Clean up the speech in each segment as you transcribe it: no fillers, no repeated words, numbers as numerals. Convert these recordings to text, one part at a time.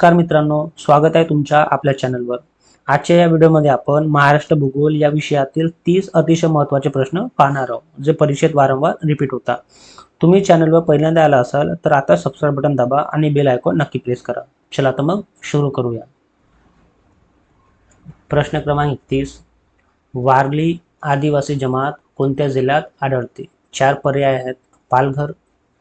नमस्कार मित्रांनो, स्वागत आहे तुमच्या आपल्या चॅनलवर। आजच्या या व्हिडिओमध्ये आपण महाराष्ट्र भूगोल या विषयातील 30 अतिशय महत्त्वाचे प्रश्न पाहणार आहोत, जे परीक्षेत वारंवार रिपीट होतात। तुम्ही चॅनलवर पहिल्यांदा आला असाल तर आता सबस्क्राइब बटन दाबा आणि बेल आयकॉन नक्की प्रेस करा। चला तर मग सुरू करूया। प्रश्न क्रमांक 31, वारली आदिवासी जमात कोणत्या जिल्ह्यात आढळते? 4 पर्याय आहेत: पालघर,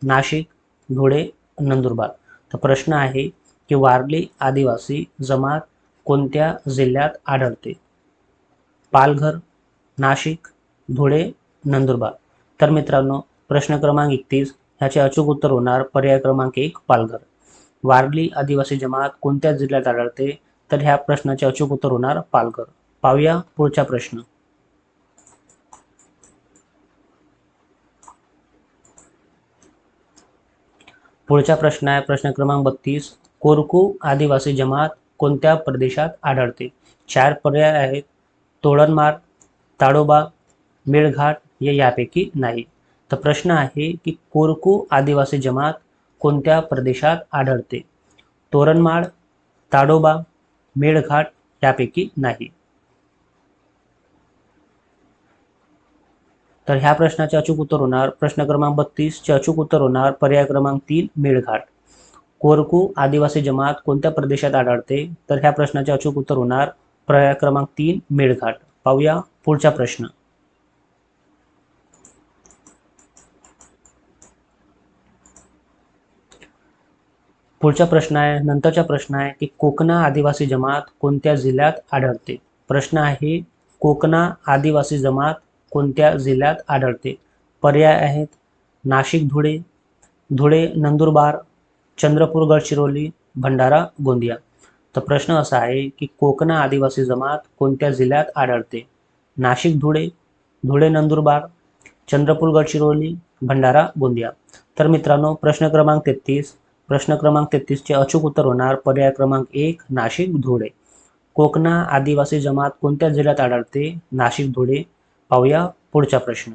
नाशिक, धुळे, नंदुरबार। तर प्रश्न आहे की वारली आदिवासी जमात कोणत्या जिल्ह्यात आढळते? पालघर, नाशिक, धुळे, नंदुरबार। तर मित्रांनो, प्रश्न क्रमांक 31 ह्याचे अचूक उत्तर होणार पर्याय क्रमांक 1 पालघर। वारली आदिवासी जमात कोणत्या जिल्ह्यात आढळते? तर ह्या प्रश्नाचे अचूक उत्तर होणार पालघर। पाहूया पुढचा प्रश्न। पुढचा प्रश्न आहे प्रश्न क्रमांक 32, कोरकू आदिवासी जमात कोणत्या प्रदेशात आढळते? 4 पर्याय आहेत: तोडणमाळ, ताडोबा, मेळघाट यापैकी नाही। तर प्रश्न आहे की कोरकू आदिवासी जमात कोणत्या प्रदेशात आढळते? तोरणमाळ, ताडोबा, मेळघाट यापैकी नाही। तर ह्या प्रश्नाचे अचूक उत्तर होणार प्रश्न क्रमांक 32 चे अचूक उत्तर होणार पर्याय क्रमांक 3 मेळघाट। कोरकू आदिवासी जमात कोणत्या प्रदेशात आढळते? तर ह्या प्रश्नाचे अचूक उत्तर होणार पर्याय क्रमांक 3 मेळघाट। पाहूया पुढचा प्रश्न। पुढचा प्रश्न आहे नंतरचा प्रश्न आहे की कोकणा आदिवासी जमात कोणत्या जिल्ह्यात आढळते? प्रश्न आहे कोकणा आदिवासी जमात कोणत्या जिल्ह्यात आढळते? पर्याय आहेत: नाशिक, धुळे, धुळे, नंदुरबार, चंद्रपूर, गडचिरोली, भंडारा, गोंदिया। तर प्रश्न असा आहे की कोकणा आदिवासी जमात कोणत्या जिल्ह्यात आढळते? नाशिक, धुळे, धुळे, नंदुरबार, चंद्रपूर, गडचिरोली, भंडारा, गोंदिया। तर मित्रांनो, प्रश्न क्रमांक 33 चे अचूक उत्तर होणार पर्याय क्रमांक 1 नाशिक, धुळे। कोकणा आदिवासी जमात कोणत्या जिल्ह्यात आढळते? नाशिक, धुळे। पाहूया पुढचा प्रश्न।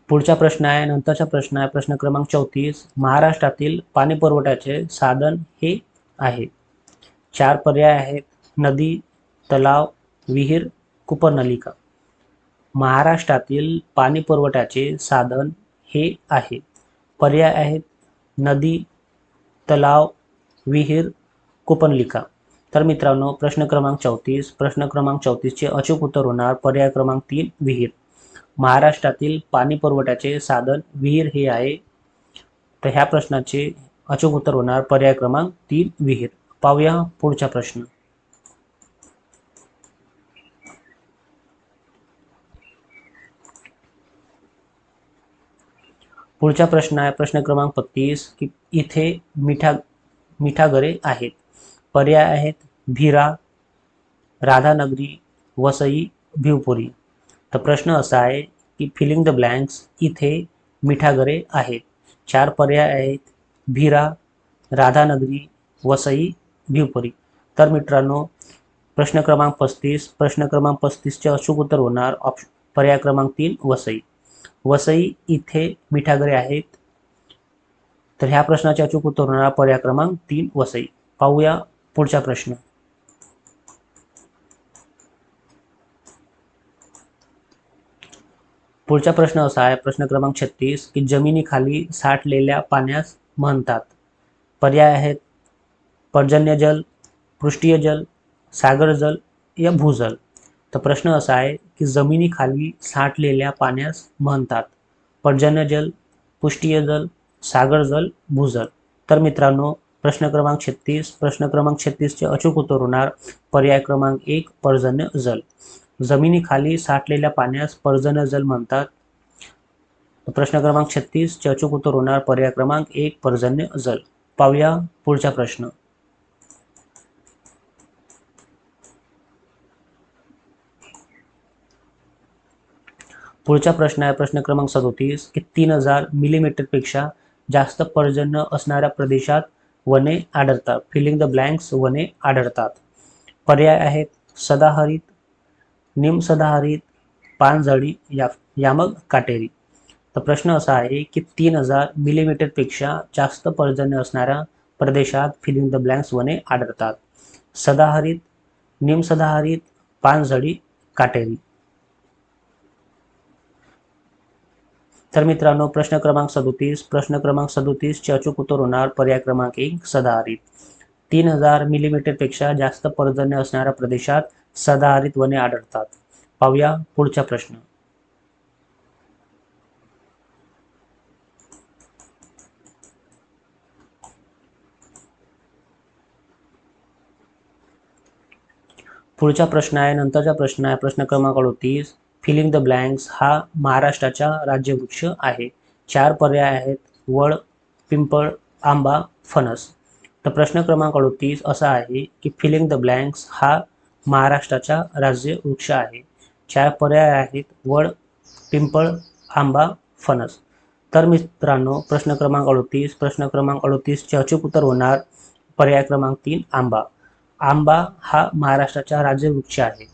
पुढचा प्रश्न आहे नंतरचा प्रश्न आहे प्रश्न क्रमांक 34, महाराष्ट्रातील पाणी पुरवठ्याचे साधन हे आहे। 4 पर्याय आहेत: नदी, तलाव, विहीर, कूपनलिका। महाराष्ट्रातील पाणी पुरवठ्याचे साधन हे आहे। पर्याय आहेत: नदी, तलाव, विहीर, कूपनलिका। तर मित्रांनो, प्रश्न क्रमांक 34 चे अचूक उत्तर होणार पर्याय क्रमांक 3 विहीर। महाराष्ट्रातील पाणी पुरवठ्याचे साधन विहीर हे आहे। तर ह्या प्रश्नाचे अचूक उत्तर होणार पर्याय क्रमांक 3 विहीर। पाहूया पुढचा प्रश्न। पुढचा प्रश्न आहे प्रश्न क्रमांक 35 की इथे मिठागरे आहेत। पर्याय आहेत: भीरा, राधानगरी, वसई, भिवपुरी। तर प्रश्न असा आहे की फिलिंग द ब्लँक्स इथे मिठागरे आहेत। 4 पर्याय आहेत: भीरा, राधानगरी, वसई, भिवपुरी। तर मित्रांनो, प्रश्न क्रमांक 35 चे अचूक उत्तर होणार पर्याय क्रमांक 3 वसई। वसई इथे मिठागरे आहेत। तर ह्या प्रश्नाचे अचूक उत्तर होणार पर्याय क्रमांक 3 वसई। पाहूया पुढचा प्रश्न। पुढचा प्रश्न असा आहे प्रश्न क्रमांक 36 की जमिनीखाली साठलेल्या पाण्यास म्हणतात? पर्याय आहेत: पर्जन्यजल, पृष्ठीय जल, सागर जल या भूजल। तर प्रश्न असा आहे की जमिनीखाली साठलेल्या पाण्यास म्हणतात? पर्जन्यजल, पृष्ठीय जल, सागर जल, भूजल। तर मित्रांनो, प्रश्न क्रमांक 36 चे अचूक उत्तर होणार पर्याय क्रमांक 1 पर्जन्य जल। जमिनीखाली साठलेल्या पाण्यास पर्जन्य जल म्हणतात। प्रश्न क्रमांक 36 चे अचूक उत्तर होणार पर्याय क्रमांक 1 पर्जन्य जल। पाहूया पुढचा प्रश्न। पुढचा प्रश्न आहे प्रश्न क्रमांक 37 की 3000 मिलीमीटर पेक्षा जास्त पर्जन्य असणाऱ्या प्रदेशात वने आढळतात। फिलिंग द ब्लँक्स वने आढळतात। पर्याय आहेत: सदाहरित, निमसदाहरित, पानझडी या मग काटेरी. तर प्रश्न असा आहे की 3000 मिलीमीटरपेक्षा जास्त पर्जन्य असणाऱ्या प्रदेशात फिलिंग द ब्लँक्स वने आढळतात. सदाहरित, निमसदाहरित, पानझडी, काटेरी. तर मित्रांनो, प्रश्न क्रमांक 37 चे अचूक उत्तर होणार पर्याय क्रमांक 1 सदाहरित. 3000 मिलीमीटरपेक्षा जास्त पर्जन्य असणाऱ्या प्रदेशात सदाहरित वने आढळतात. पाहूया पुढचा प्रश्न. पुढचा प्रश्न आहे, नंतरचा प्रश्न आहे, प्रश्न क्रमांक 38. फिलिंग द ब्लँक्स हा महाराष्ट्राचा राज्यवृक्ष आहे. 4 पर्याय आहेत, वड, पिंपळ, आंबा, फणस. तर प्रश्न क्रमांक 38 असा आहे की फिलिंग द ब्लँक्स हा महाराष्ट्राचा राज्यवृक्ष आहे. 4 पर्याय आहेत, वड, पिंपळ, आंबा, फणस. तर मित्रांनो, प्रश्न क्रमांक 38 चे अचूक उत्तर होणार पर्याय क्रमांक 3 आंबा. आंबा हा महाराष्ट्राचा राज्यवृक्ष आहे.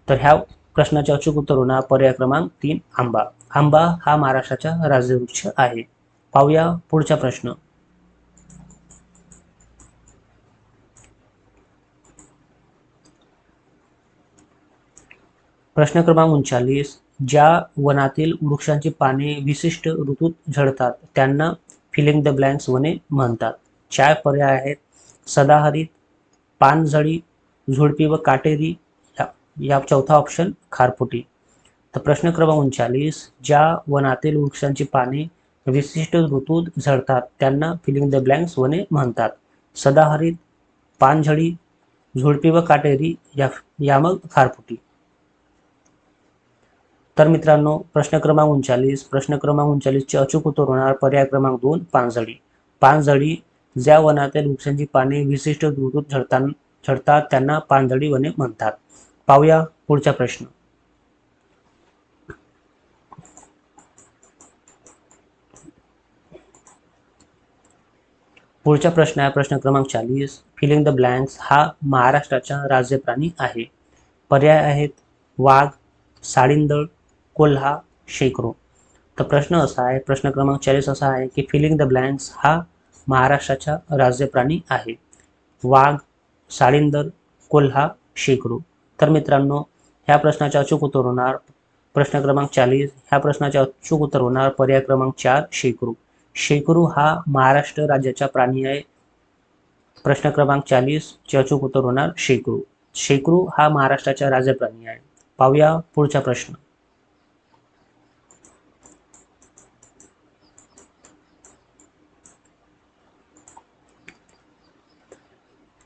तर ह्या प्रश्नाचे अचूक उत्तर होणार पर्याय क्रमांक 3 आंबा. आंबा हा महाराष्ट्राचा राज्यवृक्ष आहे. पाहूया पुढचा प्रश्न. प्रश्न क्रमांक 39. ज्या वनातील वृक्षांची पाने विशिष्ट ऋतूत झडतात त्यांना फिलिंग द ब्लँक्स वने म्हणतात. 4 पर्याय आहेत, सदाहरित, पानझडी, झुडपी व काटेरी, या चौथा ऑप्शन खारफुटी. तर प्रश्न क्रमांक 39. ज्या वनातील वृक्षांची पाने विशिष्ट ऋतूत झडतात त्यांना फिलिंग द ब्लँक्स वने म्हणतात. सदाहरित, पानझडी, झुडपी व काटेरी, या मग खारफुटी. तर मित्रांनो, प्रश्न क्रमांक 39 चे अचूक उत्तर होणार पर्याय क्रमांक 2 पानझडी. पानझडी ज्या वनातील वृक्षांची पाने विशिष्ट ऋतूत झडतात त्यांना पानझडी वने म्हणतात. पाहूया पुढचा प्रश्न. पुढचा प्रश्न आहे, प्रश्न क्रमांक 40. फिलिंग द ब्लँक्स हा महाराष्ट्राचा राज्य प्राणी आहे. पर्याय आहेत, वाघ, साळींदळ, कोल्हा, शेकरू. तर प्रश्न असा आहे, प्रश्न क्रमांक 40 असा आहे की फिलिंग द ब्लँक्स हा महाराष्ट्राचा राज्य प्राणी आहे. वाघ, साळींदर, कोल्हा, शेकरू. तर मित्रांनो, ह्या प्रश्नाचे अचूक उत्तर होणार प्रश्न क्रमांक 40. ह्या प्रश्नाचे अचूक उत्तर होणार पर्याय क्रमांक 4 शेकरू. शेकरू हा महाराष्ट्र राज्याचा प्राणी आहे. प्रश्न क्रमांक 40 चे अचूक उत्तर होणार शेकरू. शेकरू हा महाराष्ट्राचा राज्य प्राणी आहे. पाहूया पुढचा प्रश्न.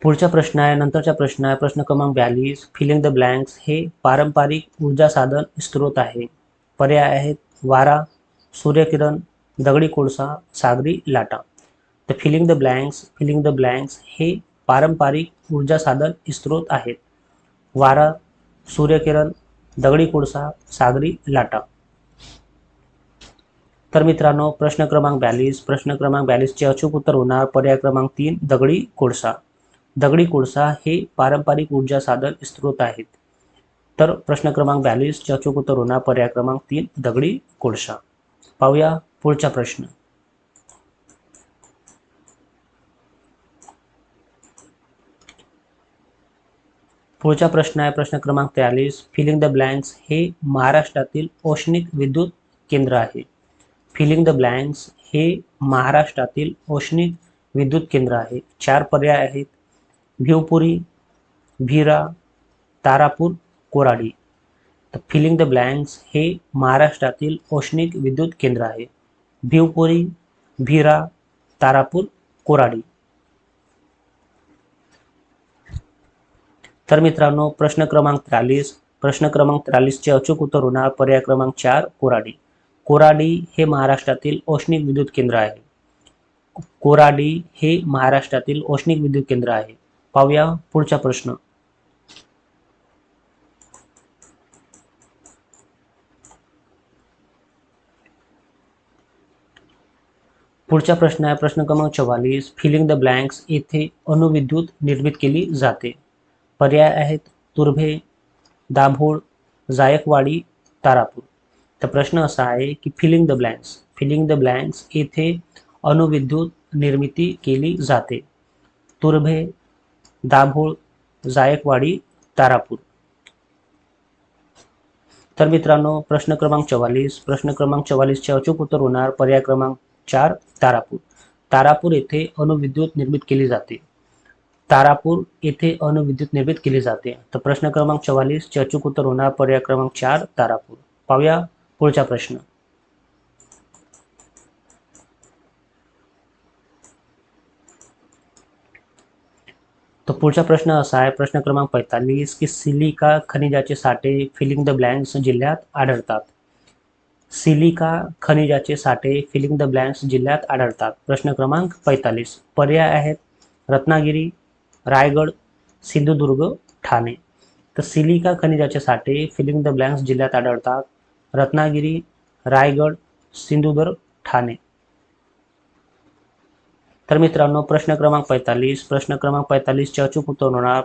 पुढचा प्रश्न आहे, नंतरचा प्रश्न आहे, प्रश्न क्रमांक 42. फिलिंग द ब्लँक्स हे पारंपरिक ऊर्जा साधन स्त्रोत आहे. पर्याय आहेत, वारा, सूर्यकिरण, दगडी कोळसा, सागरी लाटा. तर फिलिंग द ब्लँक्स हे पारंपरिक ऊर्जा साधन स्त्रोत आहेत. वारा, सूर्यकिरण, दगडी कोळसा, सागरी लाटा. तर मित्रांनो, प्रश्न क्रमांक 42 चे अचूक उत्तर होणार पर्याय क्रमांक 3 दगडी कोळसा. दगडी कोळसा हे पारंपरिक ऊर्जा साधन स्त्रोत आहेत. तर प्रश्न क्रमांक 42 चे अचूक उत्तर होणार पर्याय क्रमांक 3 दगडी कोळसा. पाहूया पुढचा प्रश्न. पुढचा प्रश्न आहे, प्रश्न क्रमांक 43. फिलिंग द ब्लँक्स हे महाराष्ट्रातील औष्णिक विद्युत केंद्र आहे. फिलिंग द ब्लँक्स हे महाराष्ट्रातील औष्णिक विद्युत केंद्र आहे. 4 पर्याय आहेत, भिवपुरी, भीरा, तारापूर, कोराडी. तर फिलिंग द ब्लँक्स हे महाराष्ट्रातील औष्णिक विद्युत केंद्र आहे. भिवपुरी, भीरा, तारापूर, कोराडी. तर मित्रांनो, प्रश्न क्रमांक 43 चे अचूक उत्तर होणार पर्याय क्रमांक 4 कोराडी. कोराडी हे महाराष्ट्रातील औष्णिक विद्युत केंद्र आहे. कोराडी हे महाराष्ट्रातील औष्णिक विद्युत केंद्र आहे. पाहूया पुढचा प्रश्न. पुढचा प्रश्न आहे, प्रश्न क्रमांक 44. फिलिंग द ब्लँक्स येथे अणुविद्युत निर्मित केली जाते. पर्याय आहेत, तुर्भे, दाभोळ, जायकवाडी, तारापूर. तर प्रश्न असा आहे की फिलिंग द ब्लँक्स येथे अणुविद्युत निर्मिती केली जाते. तुर्भे, दाभोळ, जायकवाडी, तारापूर. तर मित्रांनो, प्रश्न क्रमांक 44 चे अचूक उत्तर होणार पर्याय क्रमांक 4 तारापूर. तारापूर येथे अणुविद्युत निर्मित केली जाते. तारापूर येथे अणुविद्युत निर्मित केली जाते. तर प्रश्न क्रमांक 44 चे अचूक उत्तर होणार पर्याय क्रमांक 4 तारापूर. पाहूया पुढचा प्रश्न. तो पुढचा प्रश्न असा आहे, प्रश्न क्रमांक 45 की सिलिका खनिजाचे साठे फिलिंग द ब्लँक्स जिल्ह्यात आढळतात. सिलिका खनिजाचे साठे फिलिंग द ब्लँक्स जिल्ह्यात आढळतात. प्रश्न क्रमांक 45. पर्याय आहेत रत्नागिरी, रायगड, सिंधुदुर्ग, ठाणे. तर सिलिका खनिजाचे साठे फिलिंग द ब्लँक्स जिल्ह्यात आढळतात. रत्नागिरी, रायगड, सिंधुदुर्ग, ठाणे. तर मित्रांनो, प्रश्न क्रमांक 45 चे अचूक उत्तर होणार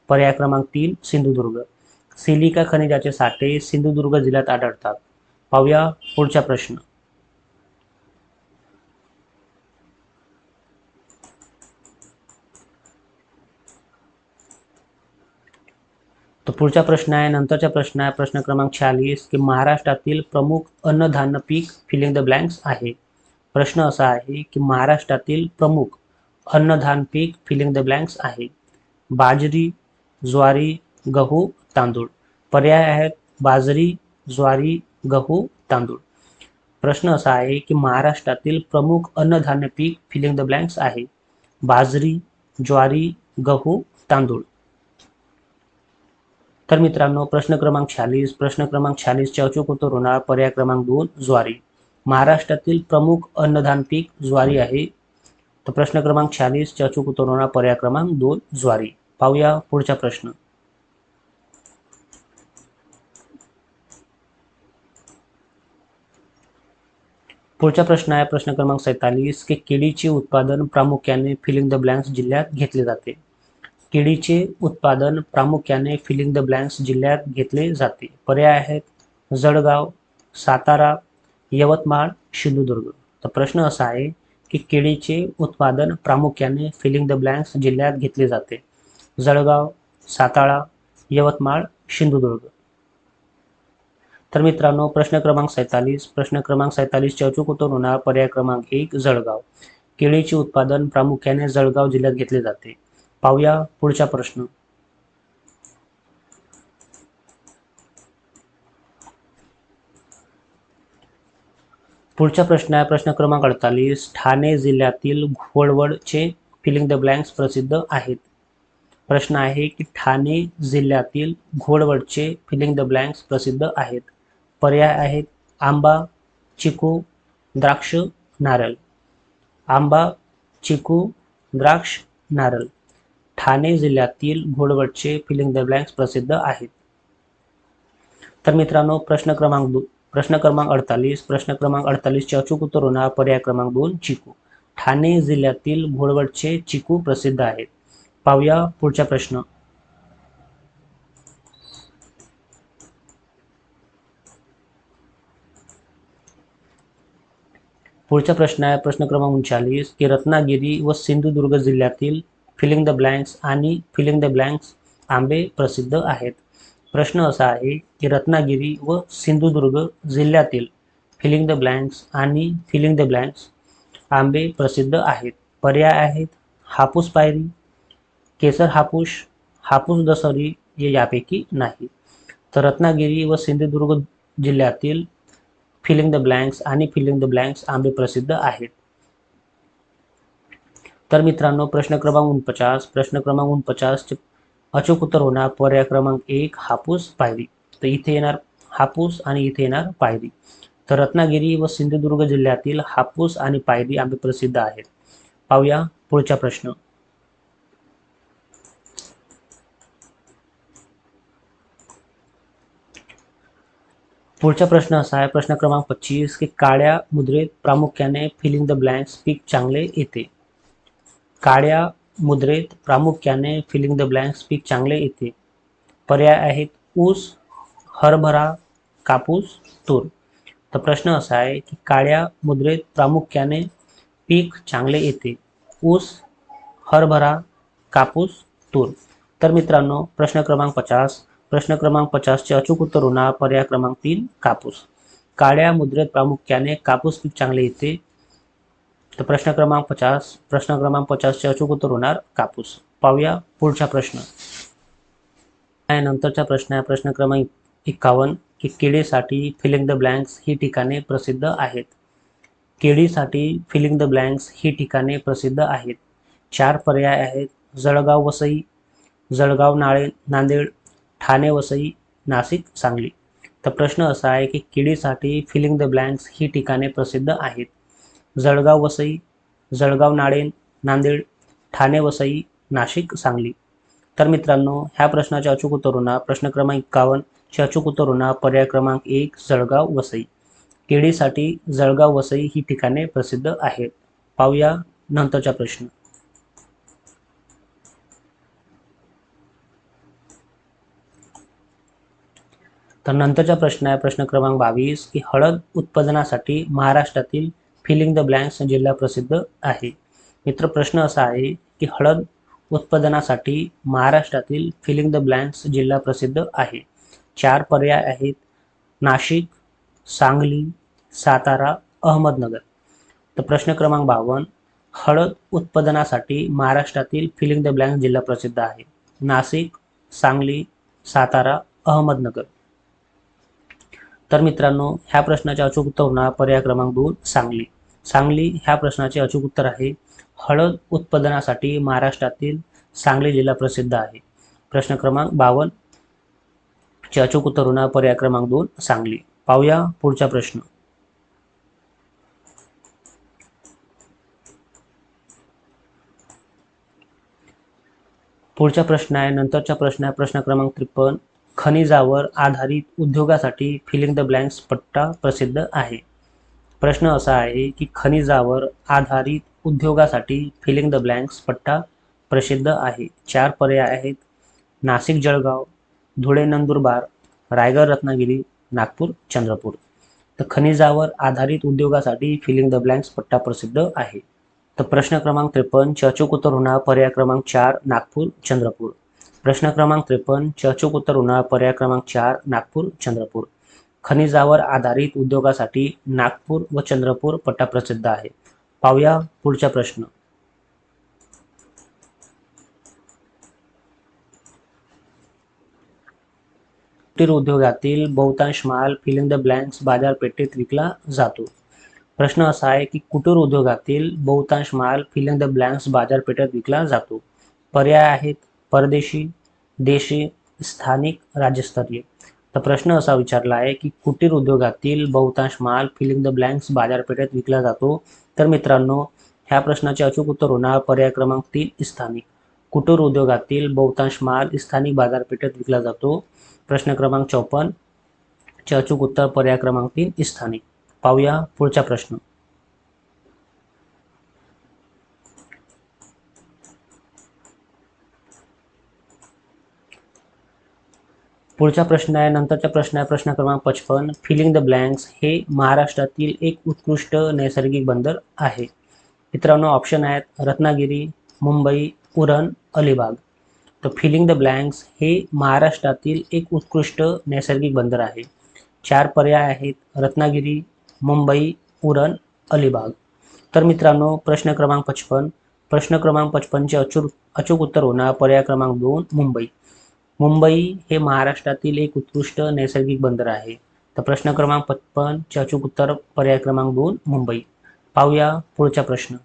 पर्याय क्रमांक 3 सिंधुदुर्ग. सिलिका खनिजाचे साठे सिंधुदुर्ग जिल्ह्यात आढळतात. पाहूया पुढचा प्रश्न. तो पुढचा प्रश्न आहे, नंतरचा प्रश्न आहे, प्रश्न क्रमांक 46 की महाराष्ट्रातील प्रमुख अन्नधान्य पीक फिलिंग द ब्लँक्स आहे. प्रश्न असा आहे की महाराष्ट्रातील प्रमुख अन्नधान्य पीक फिलिंग द ब्लँक्स आहे. बाजरी, ज्वारी, गहू, तांदूळ. पर्याय आहेत बाजरी, ज्वारी, गहू, तांदूळ. प्रश्न असा आहे की महाराष्ट्रातील प्रमुख अन्नधान्य पीक फिलिंग द ब्लँक्स आहे. बाजरी, ज्वारी, गहू, तांदूळ. तर मित्रांनो, प्रश्न क्रमांक 46 चे अचूक उत्तर होणार पर्याय क्रमांक 2 ज्वारी. महाराष्ट्रातील प्रमुख अन्नधान्य पीक ज्वारी आहे. तर प्रश्न क्रमांक 46 चे अचूक उत्तर होणार पर्याय क्रमांक 2 ज्वारी. पाहूया पुढचा प्रश्न. पुढचा प्रश्न आहे, प्रश्न क्रमांक 47 की केळीचे उत्पादन प्रामुख्याने फिलिंग द ब्लँक्स जिल्ह्यात घेतले जाते. केळीचे उत्पादन प्रामुख्याने फिलिंग द ब्लँक्स जिल्ह्यात घेतले जाते. पर्याय आहेत जळगाव, सातारा, यवतमाळ, सिंधुदुर्ग. तर प्रश्न असा आहे की केळीचे उत्पादन प्रामुख्याने फिलिंग द ब्लँक्स जिल्ह्यात घेतले जाते. जळगाव, सातारा, यवतमाळ, सिंधुदुर्ग. तर मित्रांनो, प्रश्न क्रमांक 47 चे अचूक उत्तर होणार पर्याय क्रमांक 1 जळगाव. केळीचे उत्पादन प्रामुख्याने जळगाव जिल्ह्यात घेतले जाते. पाहूया पुढचा प्रश्न. पुढचा प्रश्न आहे, प्रश्न क्रमांक 48. ठाणे जिल्ह्यातील घोडवडचे फिलिंग द ब्लँक्स प्रसिद्ध आहेत. प्रश्न आहे की ठाणे जिल्ह्यातील घोडवडचे फिलिंग द ब्लँक्स प्रसिद्ध आहेत. पर्याय आहेत आंबा, चिकू, द्राक्ष, नारळ. आंबा, चिकू, द्राक्ष, नारळ. ठाणे जिल्ह्यातील घोडवडचे फिलिंग द ब्लँक्स प्रसिद्ध आहेत. तर मित्रांनो, प्रश्न क्रमांक 48 चे अचूक उत्तर होणार पर्याय क्रमांक 2 चिकू. ठाणे जिल्ह्यातील घोडवडचे चिकू प्रसिद्ध आहेत. पाहूया पुढचा प्रश्न. पुढचा प्रश्न आहे, प्रश्न क्रमांक 39 की रत्नागिरी व सिंधुदुर्ग जिल्ह्यातील फिलिंग द ब्लँक्स आणि फिलिंग द ब्लँक्स आंबे प्रसिद्ध आहेत. प्रश्न असा आहे की रत्नागिरी व सिंधुदुर्ग जिल्ह्यातील फिलिंग द ब्लँक्स आणि फिलिंग द ब्लँक्स आंबे प्रसिद्ध आहेत. पर्याय आहेत हापूस पायरी, केसर हापूस, हापूस दसरी यापैकी नाही. तर रत्नागिरी व सिंधुदुर्ग जिल्ह्यातील फिलिंग द ब्लँक्स आणि फिलिंग द ब्लँक्स आंबे प्रसिद्ध आहेत. तर मित्रांनो, प्रश्न क्रमांक 49 चे अचूक उत्तर होणार पर्याय क्रमांक 1 हापूस पायरी. तर इथे येणार हापूस आणि इथे येणार पायरी. तर रत्नागिरी व सिंधुदुर्ग जिल्ह्यातील हापूस आणि पायरी आंबे प्रसिद्ध आहेत. पाहूया पुढचा प्रश्न. पुढचा प्रश्न असा आहे, प्रश्न क्रमांक 25 की काळ्या मुद्रेत प्रामुख्याने फिलिंग द ब्लँक्स पीक चांगले येते. काळ्या मुद्रेत प्रामुख्याने फिलिंग द ब्लँक्स पीक चांगले येते. पर्याय आहेत ऊस, हरभरा, कापूस, तूर. तर प्रश्न असा आहे की काळ्या मुद्रेत प्रामुख्याने पीक चांगले येते. ऊस, हरभरा, कापूस, तूर. तर मित्रांनो प्रश्न क्रमांक 50. प्रश्न क्रमांक 50 चे अचूक उत्तर होणार पर्याय क्रमांक 3 कापूस. काळ्या मुद्रेत प्रामुख्याने कापूस पीक चांगले येते. तर प्रश्न क्रमांक 50 चे अचूक उत्तर होणार कापूस. पाहूया पुढचा प्रश्न. नंतरचा प्रश्न आहे प्रश्न क्रमांक 51 की केळीसाठी फिलिंग द ब्लँक्स ही ठिकाणे प्रसिद्ध आहेत. केळीसाठी फिलिंग द ब्लँक्स ही ठिकाणे प्रसिद्ध आहेत. 4 पर्याय आहेत. जळगाव वसई, जळगाव नांदेड, ठाणे वसई, नाशिक सांगली. तर प्रश्न असा आहे की केळीसाठी फिलिंग द ब्लँक्स ही ठिकाणे प्रसिद्ध आहेत. जळगाव वसई, जळगाव नांदेड, ठाणे वसई, नाशिक सांगली. तर मित्रांनो ह्या प्रश्नाचे अचूक उत्तर होणार प्रश्न क्रमांक 51 चे अचूक उत्तर होणार पर्याय क्रमांक 1 जळगाव वसई. केळीसाठी जळगाव वसई ही ठिकाणे प्रसिद्ध आहेत. पाहूया नंतरचा प्रश्न. तर नंतरचा प्रश्न आहे प्रश्न क्रमांक 22 की हळद उत्पादनासाठी महाराष्ट्रातील फिलिंग द ब्लँक्स जिल्हा प्रसिद्ध आहे. मित्र प्रश्न असा आहे की हळद उत्पादनासाठी महाराष्ट्रातील फिलिंग द ब्लँक्स जिल्हा प्रसिद्ध आहे. 4 पर्याय आहेत. नाशिक, सांगली, सातारा, अहमदनगर. तर प्रश्न क्रमांक 52 हळद उत्पादनासाठी महाराष्ट्रातील फिलिंग द ब्लँक्स जिल्हा प्रसिद्ध आहे. नाशिक, सांगली, सातारा, अहमदनगर. तर मित्रांनो ह्या प्रश्नाचे अचूक उत्तर होणार पर्याय क्रमांक 2 सांगली. सांगली ह्या प्रश्नाचे अचूक उत्तर आहे. हळद उत्पादनासाठी महाराष्ट्रातील सांगली जिल्हा प्रसिद्ध आहे. प्रश्न क्रमांक 52 चे अचूक उत्तर होणार पर्याय क्रमांक 2 सांगली. पाहूया पुढचा प्रश्न. पुढचा प्रश्न आहे नंतरचा प्रश्न आहे प्रश्न क्रमांक 53 खनिजावर आधारित उद्योगासाठी फिलिंग द ब्लँक्स पट्टा प्रसिद्ध आहे. प्रश्न असा आहे की खनिजावर आधारित उद्योगासाठी फिलिंग द ब्लँक्स पट्टा प्रसिद्ध आहे. 4 पर्याय आहेत. नाशिक जळगाव, धुळे नंदुरबार, रायगड रत्नागिरी, नागपूर चंद्रपूर. तर खनिजावर आधारित उद्योगासाठी फिलिंग द ब्लँक्स पट्टा प्रसिद्ध आहे. तर प्रश्न क्रमांक 53 चे अचूक उत्तर होणार पर्याय क्रमांक 4 नागपूर चंद्रपूर. प्रश्न क्रमांक 53 चे अचूक उत्तर होणार पर्याय क्रमांक 4 नागपूर चंद्रपूर. खनिजावर आधारित उद्योगासाठी नागपूर व चंद्रपूर पट्टा प्रसिद्ध आहे. पाहूया पुढचा प्रश्न. कुटीर उद्योगातील बहुतांश माल फिलिंग द ब्लँक्स बाजारपेठेत विकला जातो. प्रश्न असा आहे की कुटीर उद्योगातील बहुतांश माल फिलिंग द ब्लँक्स बाजारपेठेत विकला जातो. पर्याय आहेत परदेशी, देशी, स्थानिक, राज्यस्तरीय. तर प्रश्न असा विचारला आहे की कुटीर उद्योगातील बहुतांश माल फिलिंग द ब्लँक्स बाजारपेठेत विकला जातो. तर मित्रांनो ह्या प्रश्नाचे अचूक उत्तर होणार पर्याय क्रमांक 3 स्थानिक. कुटीर उद्योगातील बहुतांश माल स्थानिक बाजारपेठेत विकला जातो. प्रश्न क्रमांक 54 चे अचूक उत्तर पर्याय क्रमांक 3 स्थानिक. पाहूया पुढचा प्रश्न. पुढचा प्रश्न आहे नंतरचा प्रश्न आहे प्रश्न क्रमांक 55 फिलिंग द ब्लँक्स हे महाराष्ट्रातील एक उत्कृष्ट नैसर्गिक बंदर आहे. मित्रांनो ऑप्शन आहेत रत्नागिरी, मुंबई, उरण, अलिबाग. तर फिलिंग द ब्लँक्स हे महाराष्ट्रातील एक उत्कृष्ट नैसर्गिक बंदर आहे. 4 पर्याय आहेत रत्नागिरी, मुंबई, उरण, अलिबाग. तर मित्रांनो प्रश्न क्रमांक 55 चे अचूक उत्तर होणार पर्याय क्रमांक 2 मुंबई. मुंबई हे महाराष्ट्रातील एक उत्कृष्ट नैसर्गिक बंदर आहे. तर प्रश्न क्रमांक 55 चे अचूक उत्तर पर्याय क्रमांक 2 मुंबई. पाहूया पुढचा प्रश्न.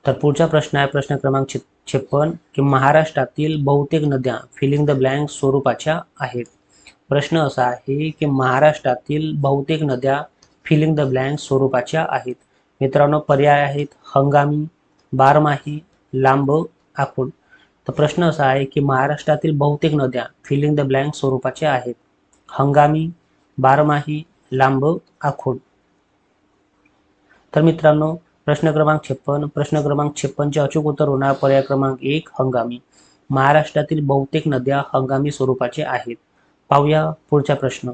तर पुढचा प्रश्न आहे प्रश्न क्रमांक 56 की महाराष्ट्रातील बहुतेक नद्या फिलिंग द ब्लँक स्वरूपाच्या आहेत. प्रश्न असा आहे की महाराष्ट्रातील बहुतेक नद्या फिलिंग द ब्लँक स्वरूपाच्या आहेत. मित्रांनो पर्याय आहेत हंगामी, बारमाही, लांब, आखूड. तर प्रश्न असा आहे की महाराष्ट्रातील बहुतेक नद्या फिलिंग द ब्लँक स्वरूपाच्या आहेत. हंगामी, बारमाही, लांब, आखूड. तर मित्रांनो प्रश्न क्रमांक 56. प्रश्न क्रमांक 56चे अचूक उत्तर होणार पर्याय क्रमांक 1 हंगामी. महाराष्ट्रातील बहुतेक नद्या हंगामी स्वरूपाचे आहेत. पाहूया पुढचा प्रश्न.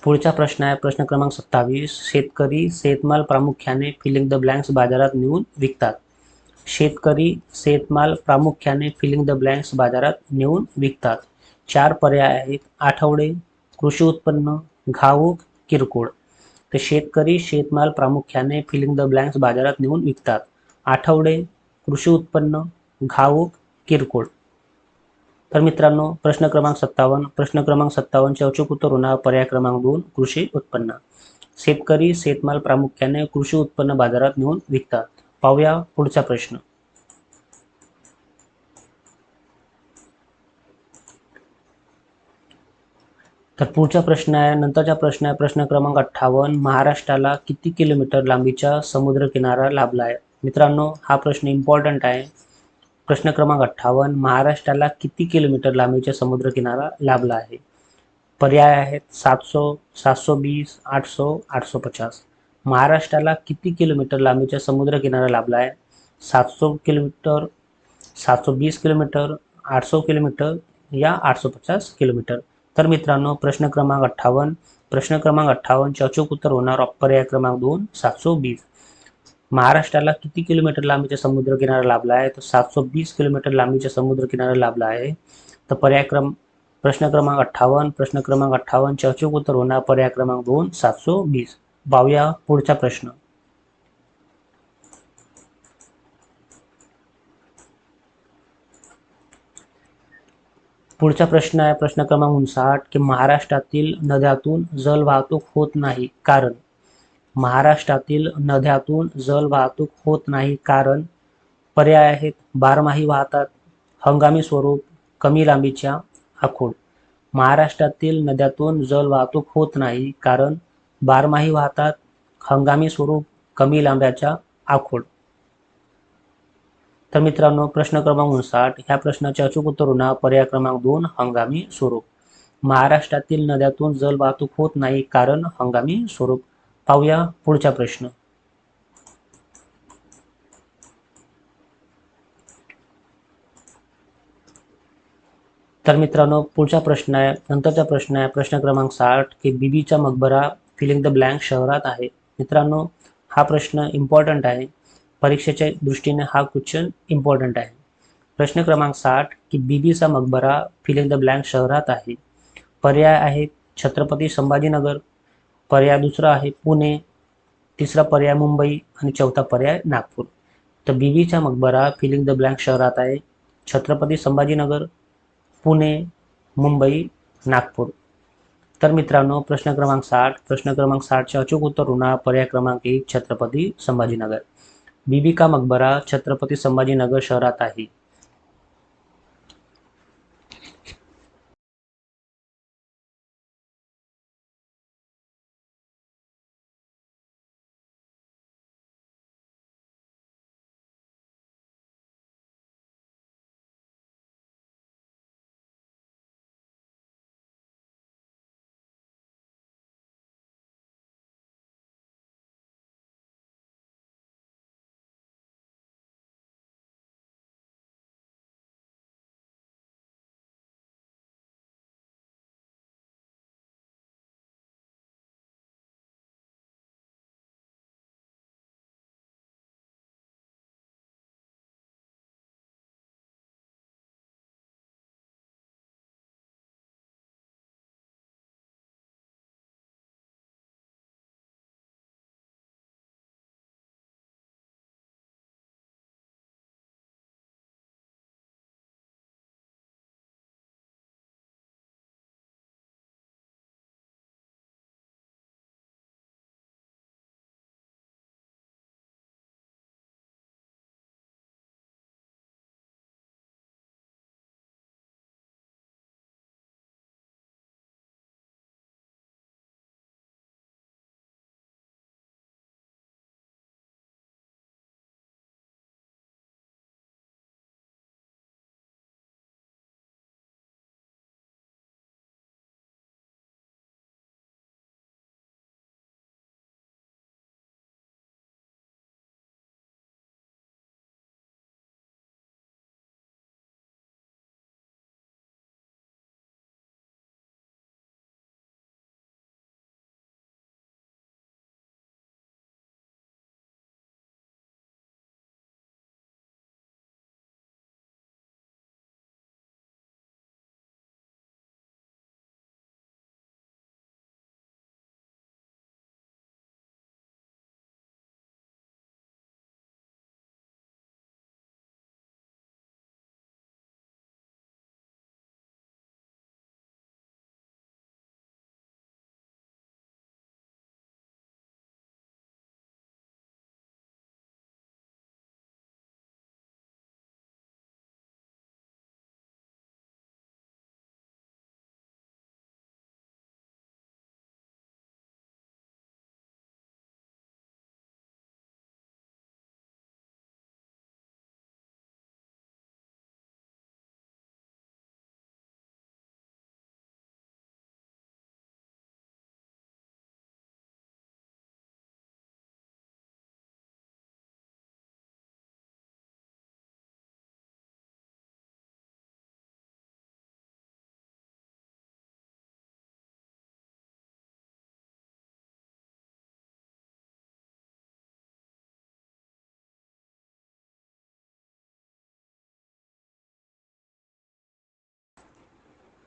पुढचा प्रश्न आहे प्रश्न क्रमांक 27. शेतकरी शेतमाल प्रामुख्याने फिलिंग द ब्लँक्स बाजारात नेऊन विकतात. शेतकरी शेतमाल प्रामुख्याने फिलिंग द ब्लँक्स बाजारात नेऊन विकतात. 4 पर्याय आहेत. आठवडे, कृषी उत्पन्न, घाऊक, किरकोळ. तर शेतकरी शेतमाल प्रामुख्याने फिलिंग द ब्लँक्स बाजारात नेऊन विकतात. आठवडे, कृषी उत्पन्न, घाऊक, किरकोळ. तर मित्रांनो प्रश्न क्रमांक 57. प्रश्न क्रमांक 57चे अचूक उत्तर होणार पर्याय क्रमांक 2 कृषी उत्पन्न. शेतकरी शेतमाल प्रामुख्याने कृषी उत्पन्न बाजारात नेऊन विकतात. पाहूया पुढचा प्रश्न. तर पुढचा प्रश्न आहे नंतरचा प्रश्न आहे प्रश्न क्रमांक 58. महाराष्ट्राला किती किलोमीटर लांबीचा समुद्र किनारा लाभला आहे? मित्रांनो हा प्रश्न इम्पॉर्टंट आहे. प्रश्न क्रमांक 58. महाराष्ट्राला किती किलोमीटर लांबीचा समुद्र किनारा लाभला आहे? पर्याय आहेत 700, 720, 800, 850. महाराष्ट्राला किती किलोमीटर लांबीचा समुद्र किनारा लाभला आहे? 700 किलोमीटर, 720 किलोमीटर, 800 किलोमीटर या 850 किलोमीटर. तर मित्रांनो प्रश्न क्रमांक 58. प्रश्न क्रमांक 58चे अचूक उत्तर होणार पर्याय क्रमांक 2 720. महाराष्ट्राला किती किलोमीटर लांबीचा समुद्र किनारा लाभला आहे? तर 720 किलोमीटर लांबीचा समुद्र किनारा लाभला आहे. तर प्रश्न क्रमांक 58. प्रश्न क्रमांक 58चे अचूक उत्तर होणार पर्याय क्रमांक 2 720. पाहूया पुढचा प्रश्न. पुढचा प्रश्न आहे प्रश्न क्रमांक 59 की महाराष्ट्रातील नद्यातून जल वाहतूक होत नाही कारण? महाराष्ट्रातील नद्यातून जल वाहतूक होत नाही कारण? पर्याय आहेत बारमाही वाहतात, हंगामी स्वरूप, कमी लांबीच्या, आखूड. महाराष्ट्रातील नद्यातून जल वाहतूक होत नाही कारण बारमाही वाहतात, हंगामी स्वरूप, कमी लांब्याच्या, आखूड. तर मित्रांनो प्रश्न क्रमांक 59 ह्या प्रश्नाचे अचूक उत्तर होणार पर्याय क्रमांक 2 हंगामी स्वरूप. महाराष्ट्रातील नद्यातून जल वाहतूक होत नाही कारण हंगामी स्वरूप. पाहूया पुढचा प्रश्न. तर मित्रांनो पुढचा प्रश्न आहे नंतरचा प्रश्न आहे प्रश्न क्रमांक 60 की बीबीचा मकबरा फिलिंग द ब्लँक शहरात आहे. मित्रांनो हा प्रश्न इम्पॉर्टंट आहे. परीक्षेच्या दृष्टीने हा क्वेश्चन इम्पॉर्टंट आहे. प्रश्न क्रमांक 60 की बीबीचा मकबरा फिलिंग द ब्लँक शहरात आहे. पर्याय आहेत छत्रपती संभाजीनगर, पर्याय दुसरा आहे पुणे, तिसरा पर्याय मुंबई आणि चौथा पर्याय नागपूर. तर बीबीचा मकबरा फिलिंग द ब्लँक शहरात आहे. छत्रपती संभाजीनगर, पुणे, मुंबई, नागपूर. तर मित्रांनो प्रश्न क्रमांक 60. प्रश्न क्रमांक 60चे अचूक उत्तर होणार पर्याय क्रमांक 1 छत्रपती संभाजीनगर. बीबी का मकबरा छत्रपती संभाजीनगर शहरात आहे.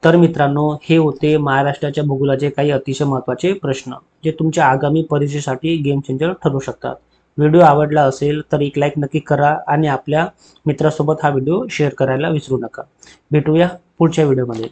तर मित्रांनो, हे होते महाराष्ट्राच्या भूगोलाचे काही अतिशय महत्त्वाचे प्रश्न, जे तुमच्या आगामी परीक्षेसाठी गेम चेंजर ठरू शकतात. व्हिडिओ आवडला असेल तर एक लाईक नक्की करा आणि आपल्या मित्रासोबत हा व्हिडिओ शेअर करायला विसरू नका. भेटूया पुढच्या व्हिडिओमध्ये.